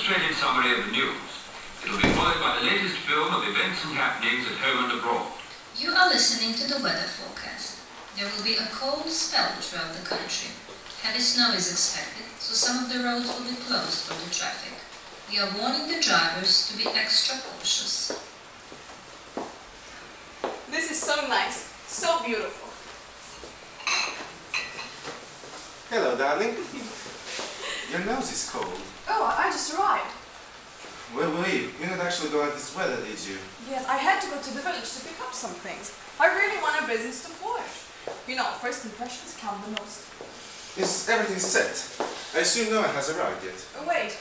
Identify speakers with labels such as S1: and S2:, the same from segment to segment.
S1: illustrated summary of the news. It will be followed by the latest film of events and happenings at home and abroad.
S2: You are listening to the weather forecast. There will be a cold spell throughout the country. Heavy snow is expected, so some of the roads will be closed for the traffic. We are warning the drivers to be extra cautious.
S3: This is so nice, so beautiful.
S4: Hello, darling. Your nose is cold.
S3: Oh, I just arrived.
S4: Well, wait, you didn't actually go out this weather, did you?
S3: Yes, I had to go to the village to pick up some things. I really want our business to flourish. You know, first impressions count the most.
S4: Is everything set? I assume no one has arrived yet.
S3: Oh, wait.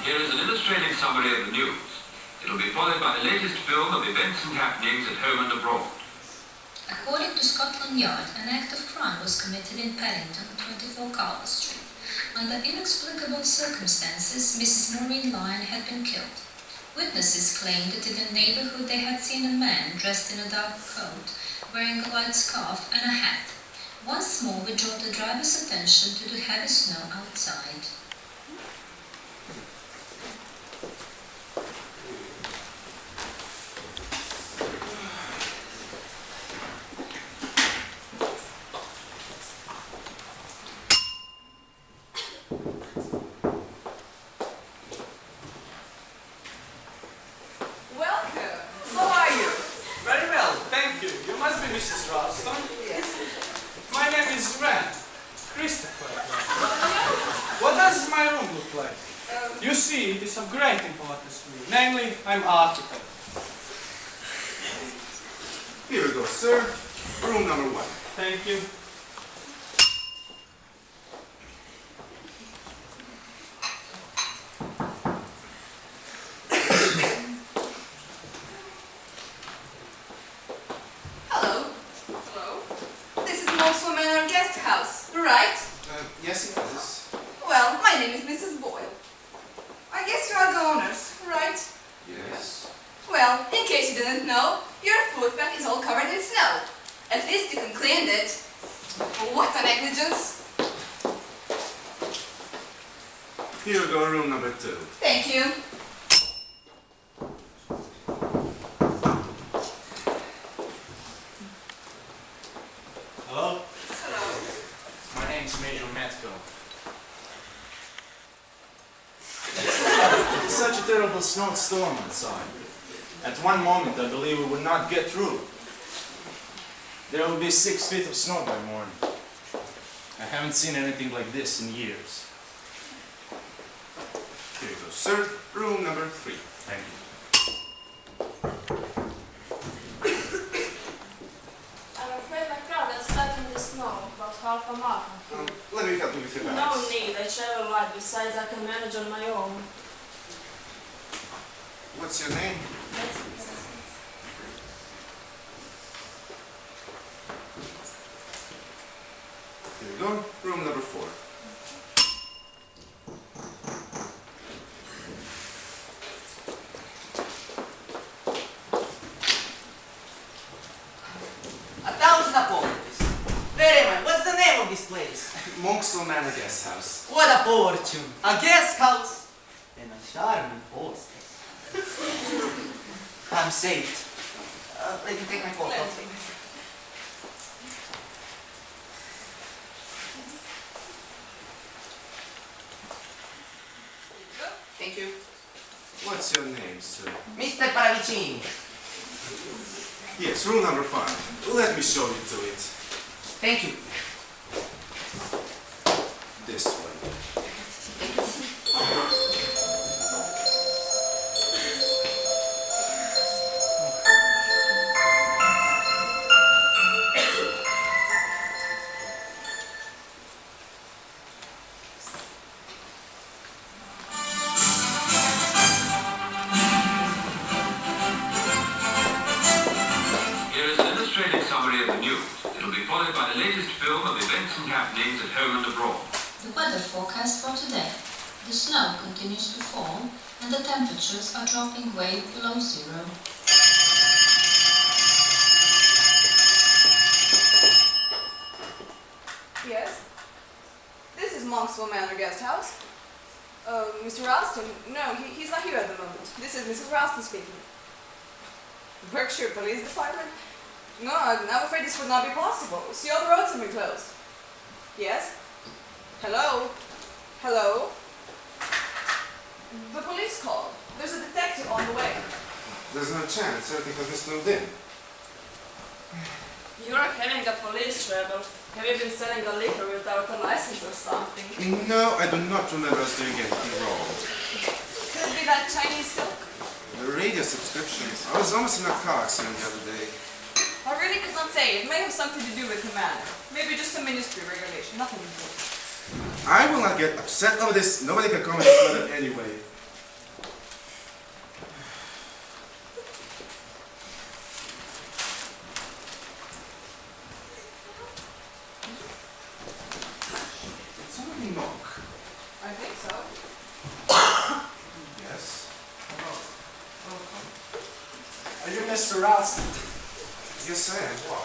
S1: Here is an illustrated summary of the news. It will be followed by the latest film of events and happenings at home and abroad.
S2: According to Scotland Yard, an act of crime was committed in Paddington, 24 Calvert Street. Under inexplicable circumstances, Mrs. Maureen Lyon had been killed. Witnesses claimed that in the neighborhood they had seen a man dressed in a dark coat, wearing a white scarf and a hat. Once more we draw the driver's attention to the heavy snow outside.
S5: It is of great importance to me. Namely, I'm architect.
S4: Here we go, sir. Room number 1.
S5: Thank you.
S3: Hello. Hello. This is Mousetrap our guest house, right?
S4: Yes, it is.
S3: Well, my name is Mrs. Boyle. I guess you are the owners, right?
S4: Yes.
S3: Well, in case you didn't know, your food bag is all covered in snow. At least you can clean it. What a negligence.
S4: Here we go, room number 2.
S3: Thank you.
S6: Hello?
S3: Hello.
S6: My name's Major Metco. It's such a terrible snowstorm outside. At one moment I believe we would not get through. There will be 6 feet of snow by morning. I haven't seen anything like this in years.
S4: Here we go, sir. Room number 3.
S6: Thank you.
S7: I'm afraid my car got stuck in the snow, about half a mile from here.
S4: Let me help you with your bags.
S7: No need, I travel light, besides I can manage on my own.
S4: What's your name? Here we go. Room number 4.
S8: What's the name of this place?
S4: Monksville Manor Guest House.
S8: What a fortune! A guest house and a charming hostess. I'm saved. Let me take my coat off.
S3: Thank you.
S4: What's your name, sir?
S8: Mr. Paravicini.
S4: Yes, room number 5. Let me show you to it.
S8: Thank you.
S4: This way.
S1: Here is an illustrated summary of the news. It will be followed by the latest film of events and happenings at home and abroad.
S2: The weather forecast for today. The snow continues to fall and the temperatures are dropping way below zero.
S3: Monksville Manor guest house. Mr. Ralston? No, he's not here at the moment. This is Mrs. Ralston speaking. Berkshire Police Department? No, I'm afraid this would not be possible. See, all the roads have been closed. Yes? Hello? Hello? The police called. There's a detective on the way.
S4: There's no chance. Everything has been snowed in.
S7: You're having a police trouble. Have you been selling a liquor without a license or something?
S4: No, I do not remember us doing anything wrong.
S3: Could it be that Chinese silk?
S4: The radio subscription. I was almost in a car accident the other day.
S3: I really could not say. It may have something to do with the manor. Maybe just some ministry regulation. Nothing important.
S4: I will not get upset over this. Nobody can comment this matter anyway. Somebody knock.
S3: I think so.
S4: Yes.
S5: Are you Mr. Ralston?
S4: Yes, I am. What?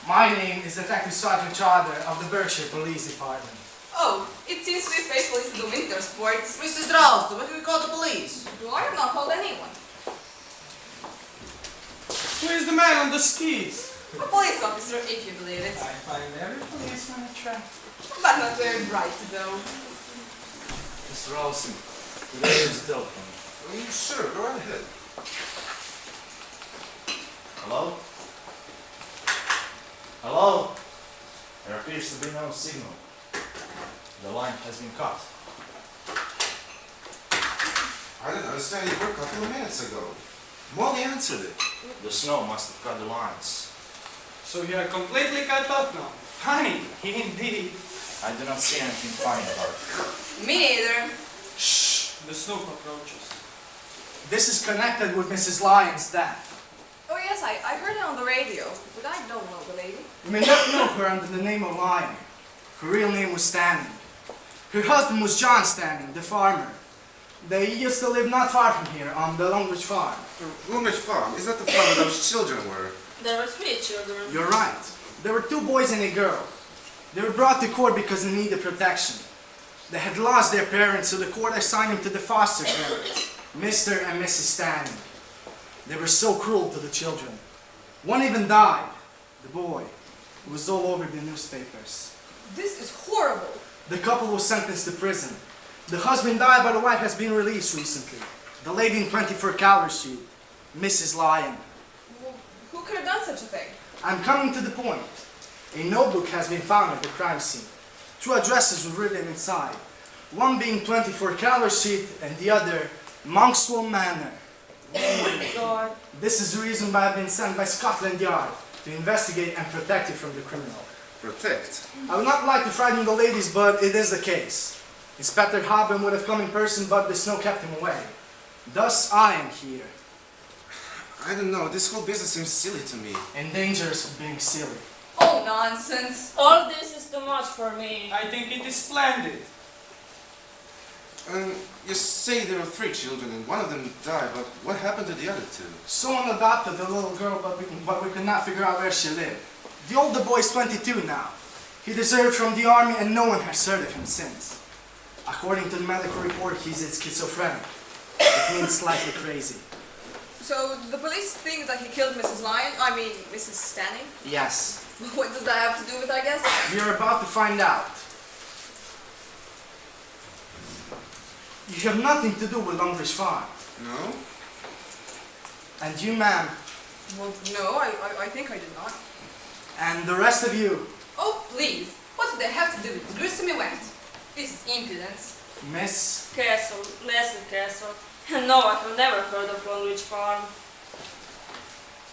S5: My name is Detective Sergeant Charter of the Berkshire Police Department.
S3: Oh, it seems we faithful is the winter sports.
S8: Mrs. Ralston, what do we call the police?
S3: Well, I have not called anyone.
S5: Who is the man on the skis?
S3: A police officer, if you believe it.
S5: I find every policeman attractive.
S3: But not very bright, though.
S6: Mr. Ralston, today is the telephone.
S4: Sure, go right ahead.
S6: Hello? Hello? There appears to be no signal. The line has been cut.
S4: I didn't understand you were a couple of minutes ago. Molly answered it.
S6: The snow must have cut the lines.
S5: So you are completely cut off now. Funny, indeed.
S6: I do not see anything funny about it.
S3: Me neither.
S5: Shh, the snoop approaches. This is connected with Mrs. Lyon's death.
S3: Oh yes, I heard it on the radio, but I don't know the lady.
S5: You may not know her under the name of Lyon. Her real name was Standing. Her husband was John Standing, the farmer. They used to live not far from here, on the Longridge farm.
S4: Longridge Farm, is that the farm where those children were?
S7: There were 3 children.
S5: You're right. There were 2 boys and a girl. They were brought to court because they needed protection. They had lost their parents, so the court assigned them to the foster parents, Mr. and Mrs. Standing. They were so cruel to the children. One even died, the boy. It was all over the newspapers.
S3: This is horrible.
S5: The couple was sentenced to prison. The husband died, but the wife has been released recently. The lady in 24 Calvert Street, Mrs. Lyon.
S3: Well, who could have done such a thing?
S5: I'm coming to the point. A notebook has been found at the crime scene. 2 addresses were written inside. One being 24 Calvert Street and the other Monksville Manor.
S7: Oh my God.
S5: This is the reason why I've been sent by Scotland Yard to investigate and protect you from the criminal.
S4: Protect?
S5: I would not like to frighten the ladies, but it is the case. Inspector Hobben would have come in person, but the snow kept him away. Thus, I am here.
S4: I don't know, this whole business seems silly to me.
S5: And dangerous of being silly.
S3: Oh, nonsense.
S7: All this is too much for me.
S5: I think it is splendid.
S4: You say there were 3 children and one of them died, but what happened to the other 2?
S5: Someone adopted the little girl, but we could not figure out where she lived. The older boy is 22 now. He deserted from the army and no one has heard of him since. According to the medical report, he's schizophrenic. It means slightly crazy.
S3: So, the police think that he killed Mrs. Lyon? I mean, Mrs. Standing?
S5: Yes.
S3: What does that have to do with, I guess?
S5: We are about to find out. You have nothing to do with Longridge Farm.
S4: No?
S5: And you, ma'am,
S3: Well, no, I think I did not.
S5: and the rest of you,
S3: Oh, please. What do they have to do with the gruesome event? This is impudence.
S5: Miss.
S7: Castle, Leslie Castle. No, I have never heard of Longridge Farm.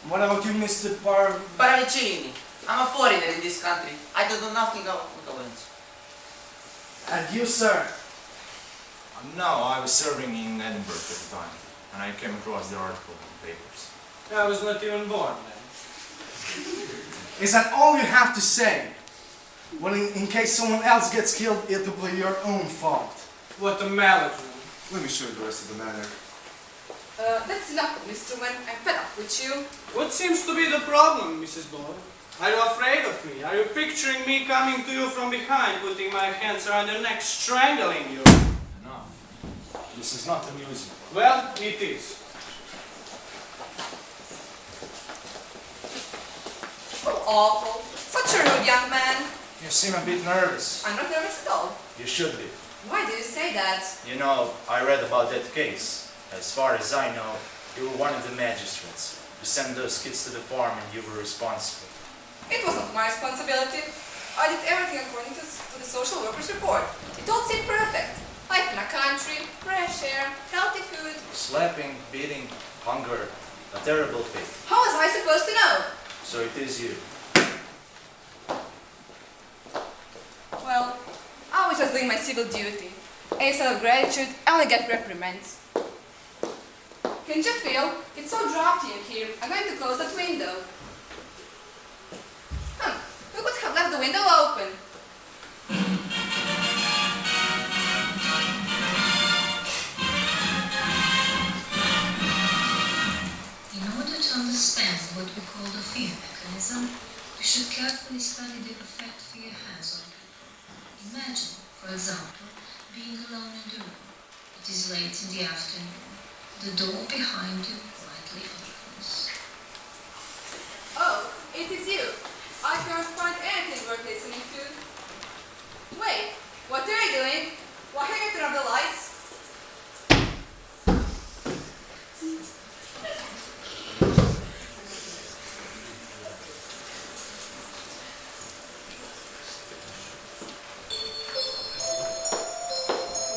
S5: What about you, Mr. Bar?
S8: Paravicini. I'm a foreigner in this country. I don't know nothing about government.
S5: And you, sir?
S6: No, I was serving in Edinburgh at the time, and I came across the article in the papers.
S5: I was not even born then. Is that all you have to say? Well, in case someone else gets killed, it will be your own fault. What a malady.
S4: Let me show you the rest of the matter.
S3: That's enough, Mr. Wen. I'm fed up with you.
S5: What seems to be the problem, Mrs. Boyd?
S9: Are you afraid of me? Are you picturing me coming to you from behind, putting my hands around your neck, strangling you?
S6: Enough. This is not amusing.
S9: Well, it is.
S3: Oh, awful. Such a rude young man.
S6: You seem a bit nervous.
S3: I'm not nervous at all.
S6: You should be.
S3: Why do you say that?
S6: You know, I read about that case. As far as I know, you were one of the magistrates. You sent those kids to the farm and you were responsible.
S3: It wasn't my responsibility. I did everything according to the social worker's report. It all seemed perfect. Life in a country, fresh air, healthy food.
S6: Slapping, beating, hunger, a terrible fate.
S3: How was I supposed to know?
S6: So it is you.
S3: Well, I was just doing my civil duty. Instead of gratitude, I only get reprimands. Can't you feel? It's so drafty in here. I'm going to close that window. Who could have left the window open?
S2: In order to understand what we call the fear mechanism, we should carefully study the effect fear has on people. Imagine, for example, being alone in the room. It is late in the afternoon. The door behind you quietly opens.
S3: Oh, it is you. I can't find anything worth listening to. Wait, what are you doing? Why have you turned off the lights?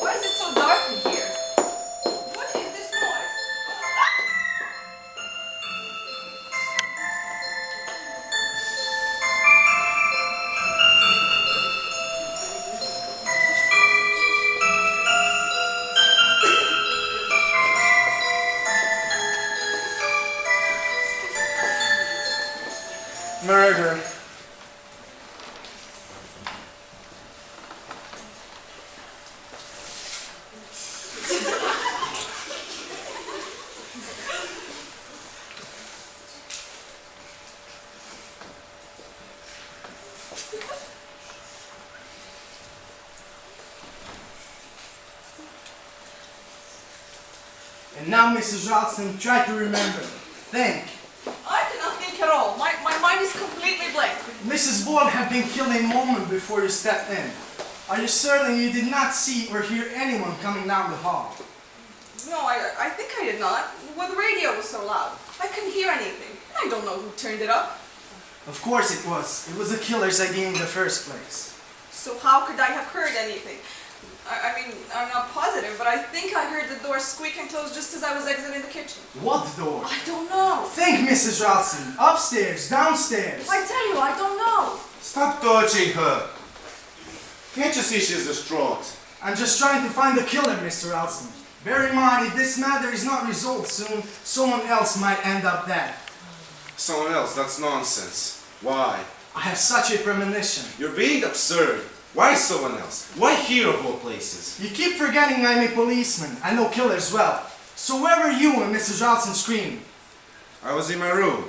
S3: Why is it so dark in here? What is this noise?
S5: Murder. And now, Mrs. Ralston, try to remember. Think.
S3: I cannot think at all. My mind is completely blank.
S5: Mrs. Boyle had been killed a moment before you stepped in. Are you certain you did not see or hear anyone coming down the hall?
S3: No, I think I did not. Well, the radio was so loud. I couldn't hear anything. I don't know who turned it up.
S5: Of course it was. It was the killer's idea in the first place.
S3: So how could I have heard anything? I mean, I'm not positive, but I think I heard the door squeak and close just as I was exiting the kitchen.
S5: What door?
S3: I don't know.
S5: Think, Mrs. Ralston. Upstairs, downstairs.
S3: I tell you, I don't know.
S4: Stop touching her. Can't you see she's distraught?
S5: I'm just trying to find the killer, Mr. Ralston. Bear in mind, if this matter is not resolved soon, someone else might end up dead.
S4: Someone else? That's nonsense. Why?
S5: I have such a premonition.
S4: You're being absurd. Why someone else? Why here of all places?
S5: You keep forgetting I'm a policeman. I know killers well. So where were you when Mrs. Ralston screamed?
S4: I was in my room.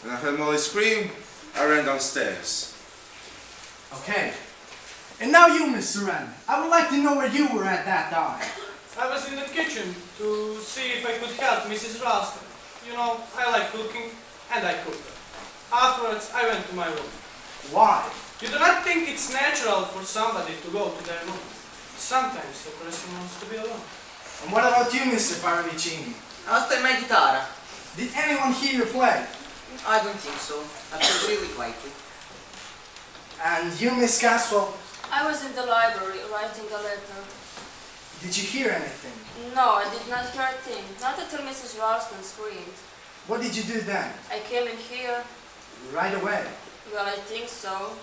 S4: When I heard Molly scream, I ran downstairs.
S5: Okay. And now you, Mr. Wren. I would like to know where you were at that time.
S9: I was in the kitchen to see if I could help Mrs. Ralston. You know, I like cooking, and I cooked. Afterwards, I went to my room.
S5: Why?
S9: You do not think it's natural for somebody to go to their room. Sometimes a person wants to be alone.
S5: And what about you, Mr. Paravicini?
S8: I was playing my guitar.
S5: Did anyone hear you play?
S8: I don't think so. I played really quietly.
S5: And you, Miss Caswell,
S7: I was in the library writing a letter.
S5: did you hear anything?
S7: No, I did not hear a thing. Not until Mrs. Ralston screamed.
S5: What did you do then?
S7: I came in here.
S5: Right away.
S7: Well, I think so.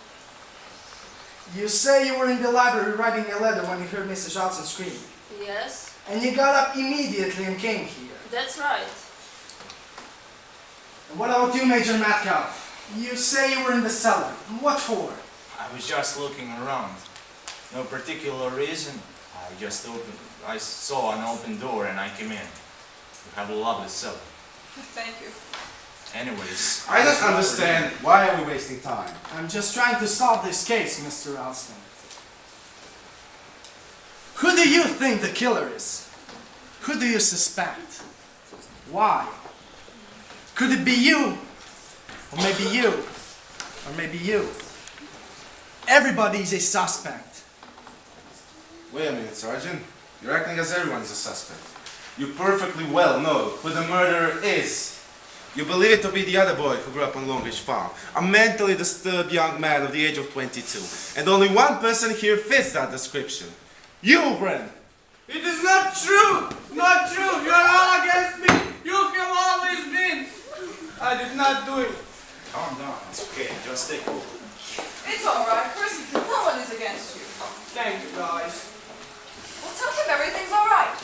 S5: You say you were in the library writing a letter when you heard Mrs. Ralston scream.
S7: Yes,
S5: And you got up immediately and came here.
S7: that's right.
S5: And what about you, Major Metcalf? You say you were in the cellar. What for?
S6: I was just looking around. No particular reason. I saw an open door and I came in. You have a lovely cellar.
S3: Thank you.
S6: Anyways,
S4: I don't understand. Why are we wasting time?
S5: I'm just trying to solve this case, Mr. Ralston. Who do you think the killer is? Who do you suspect? Why? Could it be you? Or maybe you? Or maybe you? Everybody is a suspect.
S4: Wait a minute, Sergeant. You're acting as everyone is a suspect. You perfectly well know who the murderer is. You believe it to be the other boy who grew up on Longridge Farm, a mentally disturbed young man of the age of 22. And only one person here fits that description. You, Brent!
S9: It is not true! Not true! You are all against me! You have always been! I did not do it.
S6: calm down. It's okay. Just take over.
S3: It's alright, Chris. No one is against you.
S9: Thank you, guys.
S3: Well, tell him everything's alright.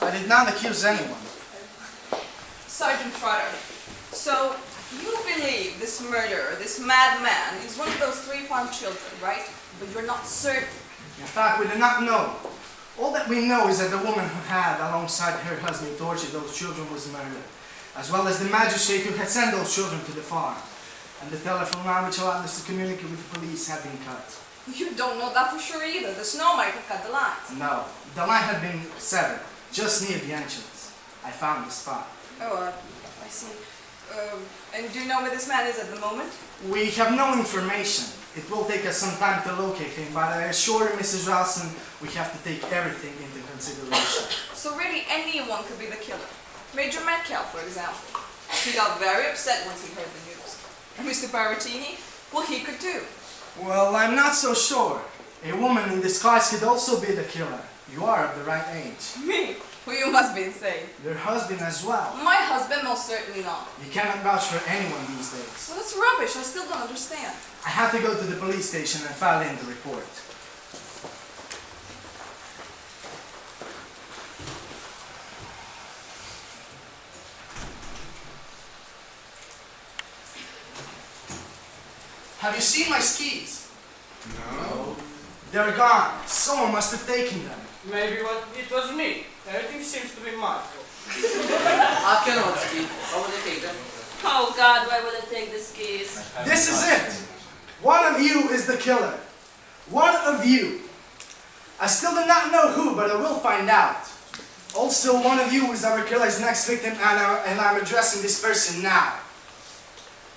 S5: I did not accuse anyone.
S3: Sergeant Trotter, so you believe this murderer, this madman, is one of those 3 farm children, right? But you're not certain.
S5: In fact, we do not know. All that we know is that the woman who had, alongside her husband, tortured those children was murdered, as well as the magistrate who had sent those children to the farm. And the telephone line which allowed us to communicate with the police had been cut.
S3: You don't know that for sure either. The snow might have cut the lines.
S5: No, the line had been severed, just near the entrance. I found the spot.
S3: Oh, I see. And do you know where this man is at the moment?
S5: We have no information. It will take us some time to locate him, but I assure Mrs. Ralston we have to take everything into consideration.
S3: So really anyone could be the killer. Major Metcalf, for example. He got very upset once he heard the news. And Mr. Paratini? Well, he could too.
S5: Well, I'm not so sure. A woman in disguise could also be the killer. You are of the right age.
S3: Me? Well, you must be insane.
S5: Your husband as well.
S3: My husband, most certainly not.
S5: You cannot vouch for anyone these days.
S3: So that's rubbish. I still don't understand.
S5: I have to go to the police station and file in the report. Have you seen my skis?
S4: No.
S5: They're gone. Someone must have taken them.
S9: Maybe it was me. Everything seems to be my fault.
S8: I cannot speak. How would I take them?
S7: Oh God, why would I take the skis?
S5: This is it. One of you is the killer. One of you. I still do not know who, but I will find out. Also, one of you is our killer's next victim, and I'm addressing this person now.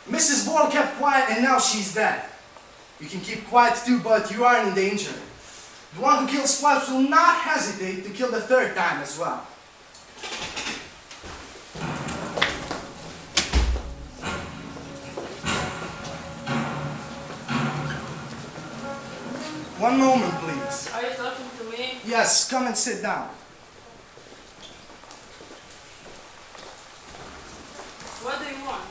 S5: Mrs. Ball kept quiet, and now she's dead. You can keep quiet too, but you are in danger. The one who kills twice will not hesitate to kill the third time as well. One moment, please.
S7: Are you talking to me?
S5: Yes, come and sit down.
S7: What do you want?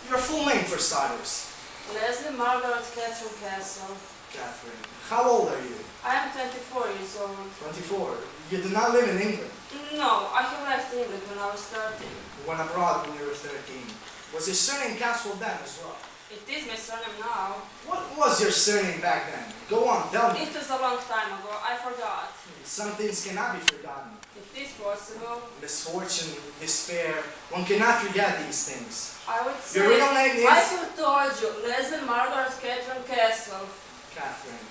S5: Your full name for starters.
S7: Leslie Margaret Catherine Castle.
S5: Catherine. How old are you?
S7: I am 24 years old.
S5: 24. You do not live in England.
S7: No, I have left England when I was 13.
S5: Went abroad when you were 13. Was your surname Castle then as well?
S7: It is my surname now.
S5: What was your surname back then? Go on, tell me.
S7: It was a long time ago. I forgot.
S5: Some things cannot be forgotten.
S7: It is possible.
S5: Misfortune, despair, one cannot forget these things.
S7: I would say...
S5: Your real name is?
S7: I have told you. Leslie Margaret Catherine Castle.
S5: Catherine.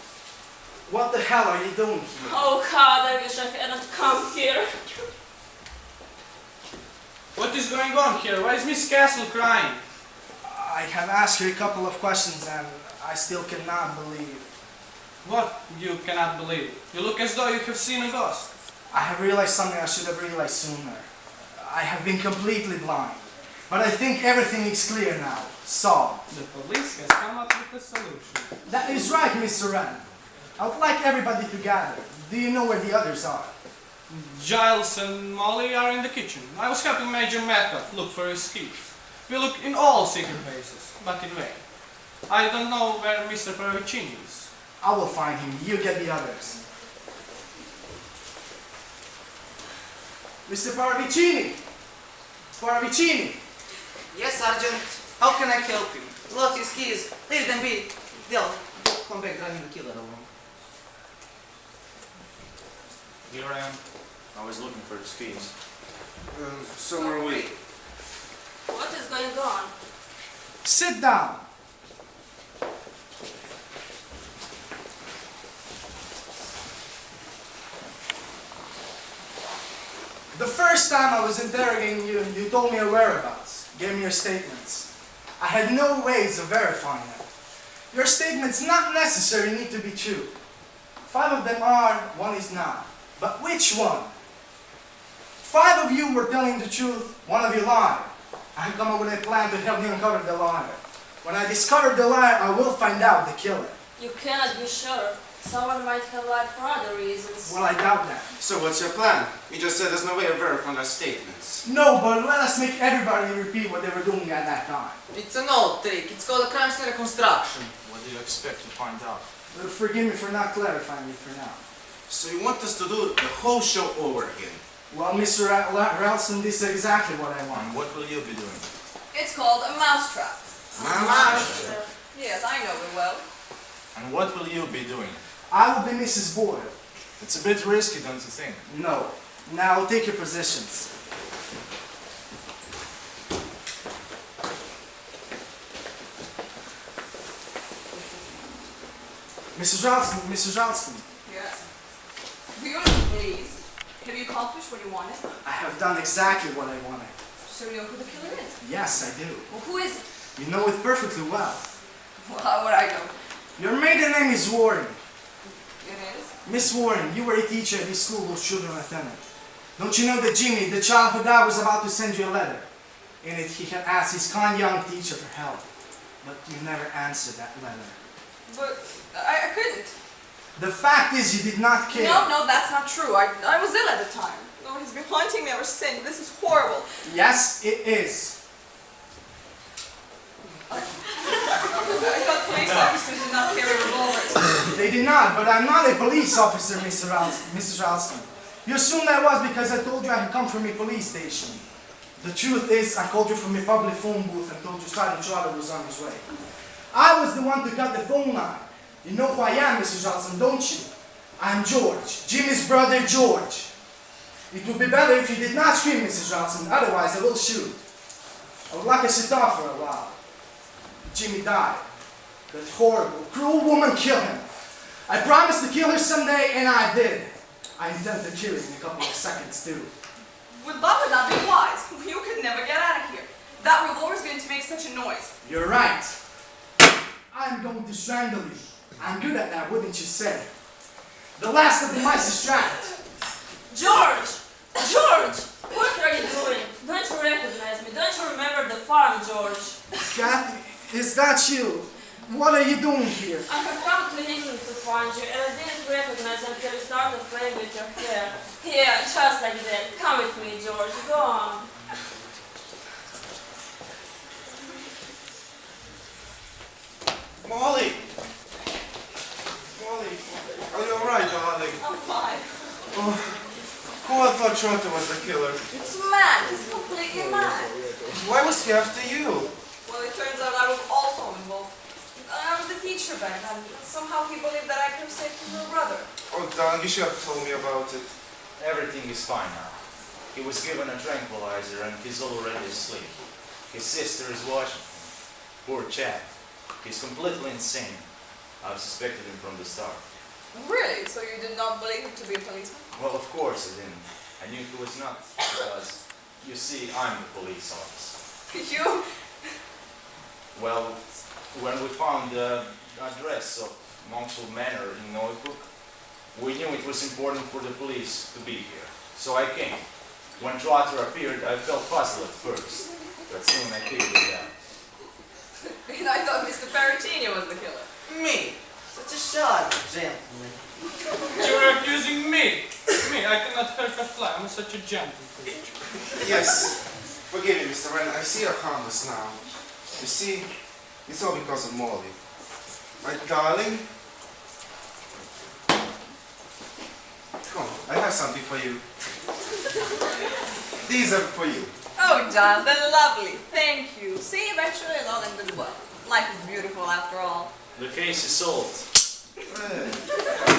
S5: What the hell are you doing here?
S7: Oh God, I wish I hadn't come here.
S9: What is going on here? Why is Miss Castle crying?
S5: I have asked her a couple of questions and I still cannot believe.
S9: What? You cannot believe. You look as though you have seen a ghost.
S5: I have realized something I should have realized sooner. I have been completely blind. But I think everything is clear now. So,
S9: The police has come up with a solution.
S5: that is right, Mr. Wren. I would like everybody to gather. Do you know where the others are?
S9: Giles and Molly are in the kitchen. I was helping Major Metcalf look for his skis. We look in all secret places, but in vain. I don't know where Mr. Paravicini is.
S5: I will find him. You get the others. Mr. Paravicini! Paravicini!
S8: Yes, Sergeant. How can I help you? Lost his keys. Leave them be. They'll come back driving the killer along.
S6: Here I am. I was looking for the skis.
S4: So are we.
S7: What is going on?
S5: Sit down. The first time I was interrogating you, you told me your whereabouts, gave me your statements. I had no ways of verifying them. Your statements not necessarily need to be true. 5 of them are, 1 is not. But which one? 5 of you were telling the truth, 1 of you lied. I have come up with a plan to help you uncover the liar. When I discover the liar, I will find out the killer.
S7: You cannot be sure. Someone might have lied for other reasons.
S5: Well, I doubt that.
S4: So what's your plan? You just said there's no way of verifying our statements.
S5: No, but let us make everybody repeat what they were doing at that time.
S8: It's an old trick. It's called a crime scene reconstruction.
S6: What do you expect to find out?
S5: Forgive me for not clarifying it for now.
S4: So you want us to do the whole show over again?
S5: Well, Mr. Ralston, this is exactly what I want.
S6: And what will you be doing?
S3: It's called a mousetrap.
S4: Mousetrap?
S3: Yes, I know it well.
S6: And what will you be doing?
S5: I will be Mrs. Boyle.
S6: It's a bit risky, don't you think?
S5: No. Now take your positions. Mrs. Ralston.
S3: Yes. Do you look pleased? Have you accomplished what you wanted?
S5: I have done exactly what I wanted.
S3: So you know who the killer is?
S5: Yes, I do.
S3: Well, who is it?
S5: You know it perfectly well.
S3: Well, how would I know?
S5: Your maiden name is Warren.
S3: It is?
S5: Miss Warren, you were a teacher at this school of children lieutenant. Don't you know that Jimmy, the child who died, was about to send you a letter? In it, he had asked his kind young teacher for help. But you never answered that letter.
S3: But I couldn't.
S5: The fact is, you did not care.
S3: No, that's not true. I was ill at the time. No, he's been haunting me ever since. This is horrible.
S5: Yes, it is.
S3: I thought police officers did not carry revolvers.
S5: They did not, but I'm not a police officer, Mrs. Ralston. You assumed I was because I told you I had come from a police station. The truth is, I called you from a public phone booth and told you Sergeant Trotter was on his way. I was the one to cut the phone line. You know who I am, Mrs. Ralston, don't you? I'm George, Jimmy's brother George. It would be better if you did not scream, Mrs. Ralston, otherwise I will shoot. I would like us to talk for a while. Jimmy died. That horrible, cruel woman killed him. I promised to kill her someday, and I did. I intend to kill her in a couple of seconds, too.
S3: Well, that would not be wise. You could never get out of here. That revolver's going to make such a noise.
S5: You're right. I'm going to strangle you. I'm good at that, wouldn't you say? The last of the mice is trapped.
S7: George! George! What are you doing? Don't you recognize me? Don't you remember the farm, George?
S5: Kathy, is that you? What are you doing here?
S7: I have come to England to find you, and I didn't recognize until you started playing with your hair. Here, just like that. Come with me, George. Go on.
S4: Molly! Molly, are you alright, darling?
S3: I'm fine.
S4: Oh, who I thought Trotter was the killer?
S3: It's mad. He's completely mad.
S4: Why was he after you?
S3: Well, it turns out I was also involved. I was the teacher back then. Somehow he believed that I could have saved his little brother.
S4: Oh, darling, you should have told me about it.
S6: Everything is fine now. He was given a tranquilizer and he's already asleep. His sister is watching him. Poor chap. He's completely insane. I've suspected him from the start.
S3: Really? So you did not believe him to be a policeman?
S6: Well, of course I didn't. I knew he was not because, you see, I'm the police officer.
S3: You?
S6: Well, when we found the address of Monkshood Manor in Notebook, we knew it was important for the police to be here. So I came. When Trotter appeared, I felt puzzled at first, but soon I figured it out.
S3: And I thought Mr. Perottini was the killer.
S8: Me? Such a sharp gentleman.
S9: You're accusing me? Me, I cannot hurt a fly. I'm such a gentle creature.
S4: Yes. Forgive me, Mr. Wren. I see you're harmless now. You see, it's all because of Molly. My darling. Come on, I have something for you. These are for you.
S3: Oh, John, they're lovely. Thank you. See, eventually it's all in good well. Life is beautiful after all.
S6: The case is solved.
S4: Hey.